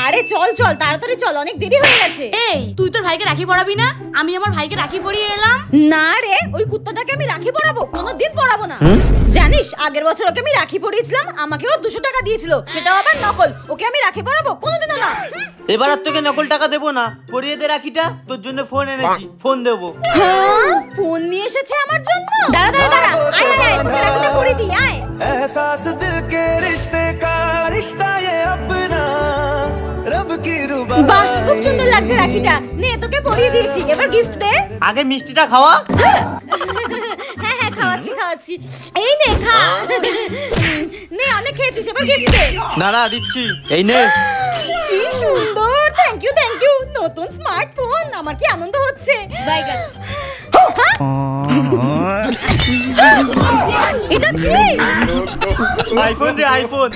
আরে চল চল তাড়াতাড়ি চল, অনেক দেরি হয়ে গেছে। এই তুই তোর ভাইকে রাখি পরাবি না? আমি আমার ভাইকে রাখি পরিয়ে এলাম। না রে, ওই কুত্তাটাকে আমি রাখি পরাবো? কোনোদিন পরাবো না। জানিস আগের বছর ওকে আমি রাখি পরিয়েছিলাম, আমাকেও 200 টাকা দিয়েছিল, সেটাও আবার নকল। ওকে আমি রাখি পরাবো? কোনোদিনও না। এবার আর তোকে নকল টাকা দেবো না, পরিয়ে দে রাখিটা। তোর জন্য ফোন এনেছি, ফোন দেবো। হ্যাঁ, ফোন নিয়ে এসেছে আমার জন্য। দাঁড়া দাঁড়া দাঁড়া, আয় আয় আয়, তোকে রাখিটা পরিয়ে দিই, আয়। एहसास दिल के रिश्ते का रिश्ता ये अपना रब की रुबा। বাহ, খুব সুন্দর লাগছে রাখিটা। নে তোকে পরিয়ে দিয়েছি, এবার গিফট দে। আগে মিষ্টিটা খাওয়া। হ্যাঁ হ্যাঁ খাওয়াচ্ছি খাওয়াচ্ছি, এই নে খা। নে অনেক খেয়েছিস, এবার গিফট দে। দাঁড়া দিচ্ছি, এই নে। কি সুন্দর, থ্যাংক ইউ থ্যাংক ইউ। নতুন স্মার্টফোন, আমার কি আনন্দ হচ্ছে। এটা কি? আইফোন রে, আইফোন।